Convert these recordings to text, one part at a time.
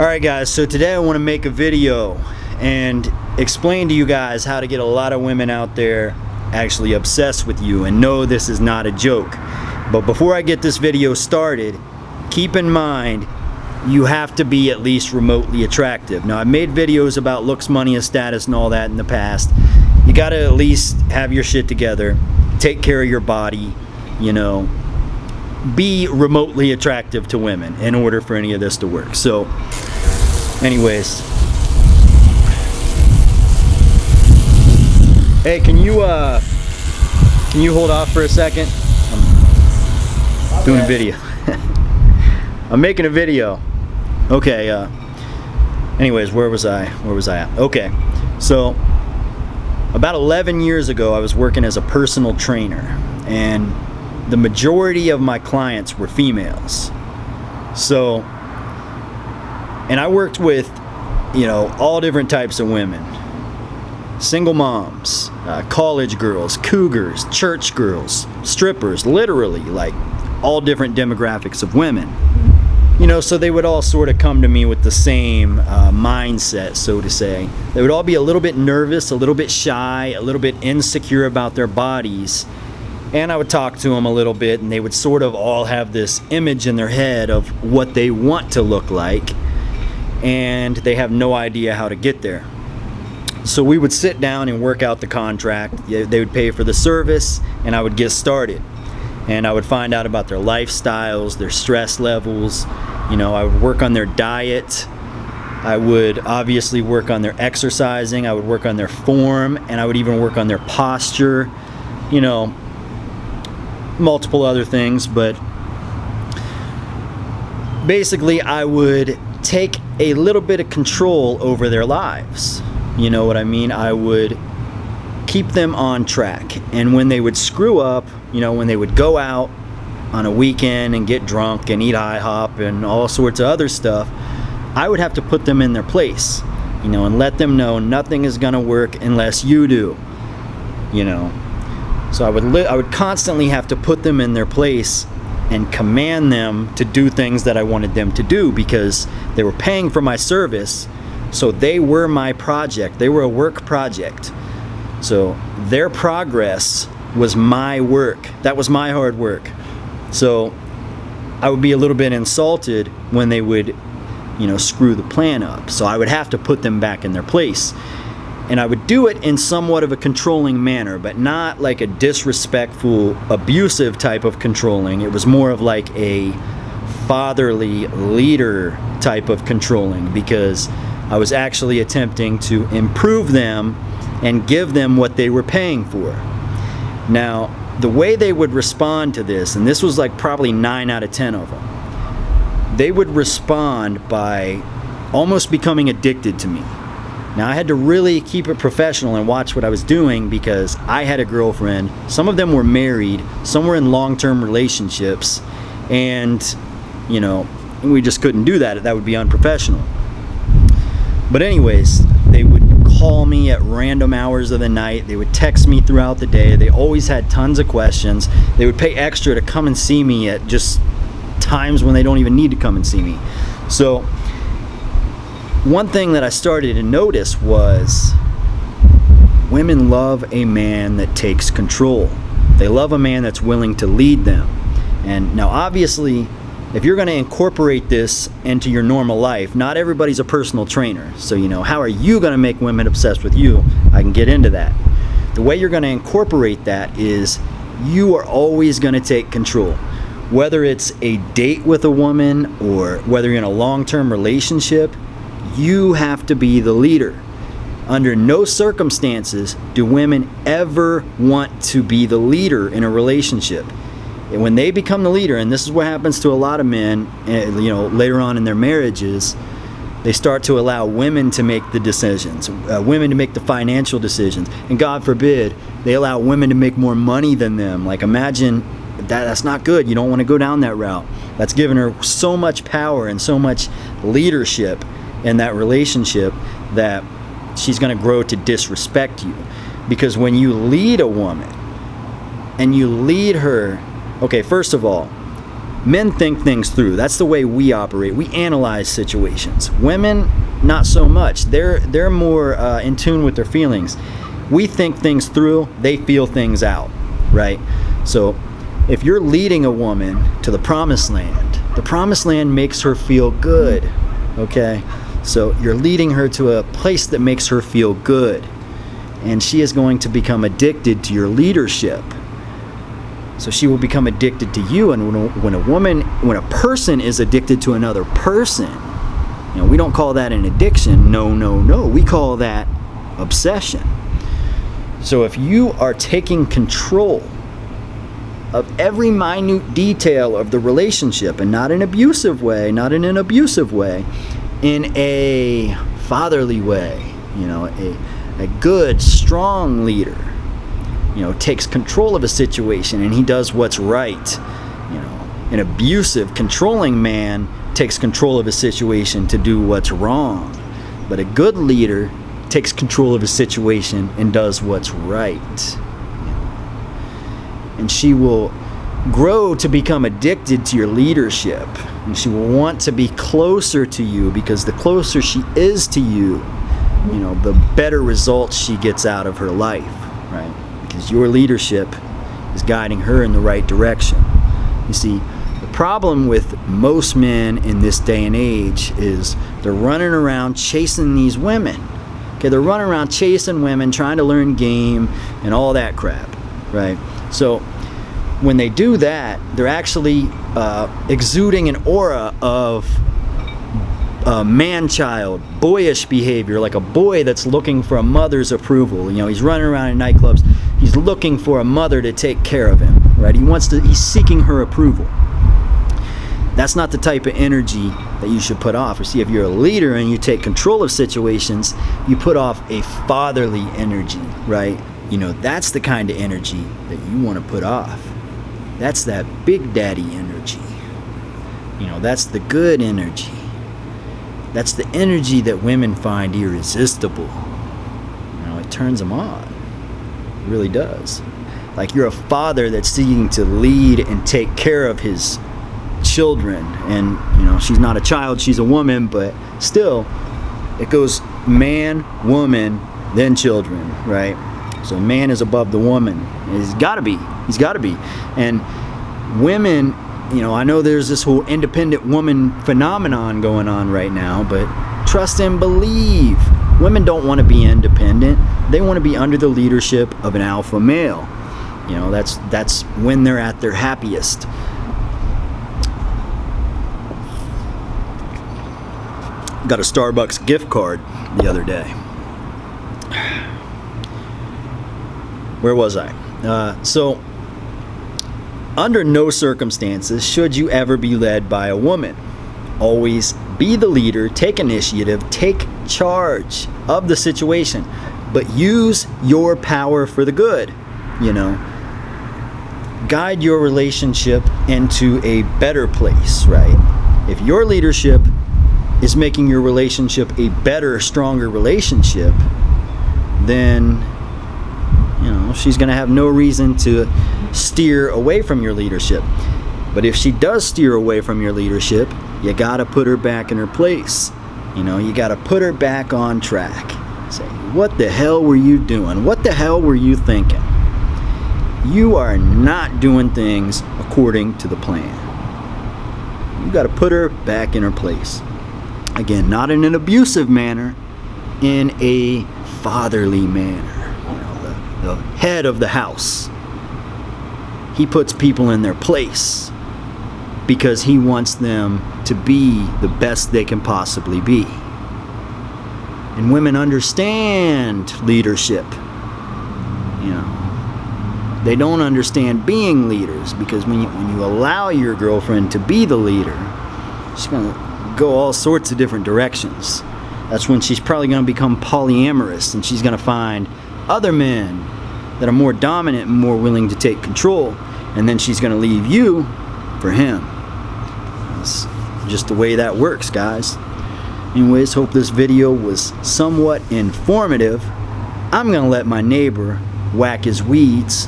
Alright guys, so today I want to make a video and explain to you guys how to get a lot of women out there actually obsessed with you, and no, this is not a joke. But before I get this video started, keep in mind you have to be at least remotely attractive. Now, I've made videos about looks, money, and status and all that in the past. You gotta at least have your shit together, take care of your body, you know, be remotely attractive to women in order for any of this to work. So anyways, hey, can you hold off for a second? I'm doing a video. I'm making a video. Okay, anyways, where was I at? Okay, so about 11 years ago I was working as a personal trainer, and the majority of my clients were females. So, and I worked with, you know, all different types of women. Single moms, college girls, cougars, church girls, strippers, literally, like all different demographics of women. You know, so they would all sort of come to me with the same mindset, so to say. They would all be a little bit nervous, a little bit shy, a little bit insecure about their bodies. And I would talk to them a little bit, and they would sort of all have this image in their head of what they want to look like, and they have no idea how to get there. So we would sit down and work out the contract. They would pay for the service, and I would get started. And I would find out about their lifestyles, their stress levels. You know, I would work on their diet. I would obviously work on their exercising. I would work on their form, and I would even work on their posture. You know, multiple other things, but basically I would take a little bit of control over their lives. You know what I mean? I would keep them on track, and when they would screw up, you know, when they would go out on a weekend and get drunk and eat IHOP and all sorts of other stuff, I would have to put them in their place, you know, and let them know nothing is gonna work unless you do, you know. So I would constantly have to put them in their place and command them to do things that I wanted them to do, because they were paying for my service, so they were my project. They were a work project. So their progress was my work. That was my hard work. So I would be a little bit insulted when they would, you know, screw the plan up. So I would have to put them back in their place. And I would do it in somewhat of a controlling manner, but not like a disrespectful, abusive type of controlling. It was more of like a fatherly leader type of controlling, because I was actually attempting to improve them and give them what they were paying for. Now, the way they would respond to this, and this was like probably 9 out of 10 of them, they would respond by almost becoming addicted to me. Now, I had to really keep it professional and watch what I was doing, because I had a girlfriend. Some of them were married, some were in long-term relationships, and, you know, we just couldn't do that. That would be unprofessional. But anyways, they would call me at random hours of the night. They would text me throughout the day. They always had tons of questions. They would pay extra to come and see me at just times when they don't even need to come and see me. So one thing that I started to notice was women love a man that takes control. They love a man that's willing to lead them. And now obviously, if you're going to incorporate this into your normal life, not everybody's a personal trainer. So, you know, how are you going to make women obsessed with you? I can get into that. The way you're going to incorporate that is you are always going to take control. Whether it's a date with a woman or whether you're in a long-term relationship, you have to be the leader. Under no circumstances do women ever want to be the leader in a relationship. And when they become the leader, and this is what happens to a lot of men, you know, later on in their marriages, they start to allow women to make the decisions, women to make the financial decisions, and God forbid, they allow women to make more money than them. Like, imagine that's not good. You don't want to go down that route. That's giving her so much power and so much leadership in that relationship that she's going to grow to disrespect you. Because when you lead a woman and you lead her, okay, first of all, Men think things through. That's the way we operate. We analyze situations. Women, not so much. They're more in tune with their feelings. We think things through. They feel things out, right? So if you're leading a woman to the promised land makes her feel good, okay? So you're leading her to a place that makes her feel good, and she is going to become addicted to your leadership. So she will become addicted to you. And when a person is addicted to another person, we don't call that an addiction. No. We call that obsession. So if you are taking control of every minute detail of the relationship, and not in an abusive way, in a fatherly way, a good, strong leader, takes control of a situation and he does what's right. An abusive, controlling man takes control of a situation to do what's wrong. But a good leader takes control of a situation and does what's right. And she will grow to become addicted to your leadership. And she will want to be closer to you, because the closer she is to you, the better results she gets out of her life, right? Because your leadership is guiding her in the right direction. You see, the problem with most men in this day and age is they're running around chasing these women. Okay, they're running around chasing women, trying to learn game and all that crap, right? So when they do that, they're actually exuding an aura of man-child, boyish behavior, like a boy that's looking for a mother's approval. He's running around in nightclubs. He's looking for a mother to take care of him, right? He's seeking her approval. That's not the type of energy that you should put off. You see, if you're a leader and you take control of situations, you put off a fatherly energy, right? That's the kind of energy that you want to put off. That's that big daddy energy. That's the good energy. That's the energy that women find irresistible. It turns them on. It really does. Like you're a father that's seeking to lead and take care of his children. And, she's not a child, she's a woman, but still, it goes man, woman, then children, right? So man is above the woman. He's got to be. And women, I know there's this whole independent woman phenomenon going on right now, but trust and believe. Women don't want to be independent. They want to be under the leadership of an alpha male. That's when they're at their happiest. Got a Starbucks gift card the other day. Where was I? So, under no circumstances should you ever be led by a woman. Always be the leader, take initiative, take charge of the situation, but use your power for the good. Guide your relationship into a better place, right? If your leadership is making your relationship a better, stronger relationship, then she's going to have no reason to steer away from your leadership. But if she does steer away from your leadership, you got to put her back in her place. You got to put her back on track. Say, what the hell were you doing? What the hell were you thinking? You are not doing things according to the plan. You got to put her back in her place. Again, not in an abusive manner, in a fatherly manner. The head of the house. He puts people in their place because he wants them to be the best they can possibly be. And women understand leadership. They don't understand being leaders, because when you allow your girlfriend to be the leader, she's going to go all sorts of different directions. That's when she's probably going to become polyamorous, and she's going to find other men that are more dominant and more willing to take control, and then she's going to leave you for him. That's just the way that works, guys. Anyways, hope this video was somewhat informative. I'm going to let my neighbor whack his weeds.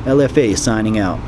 LFA signing out.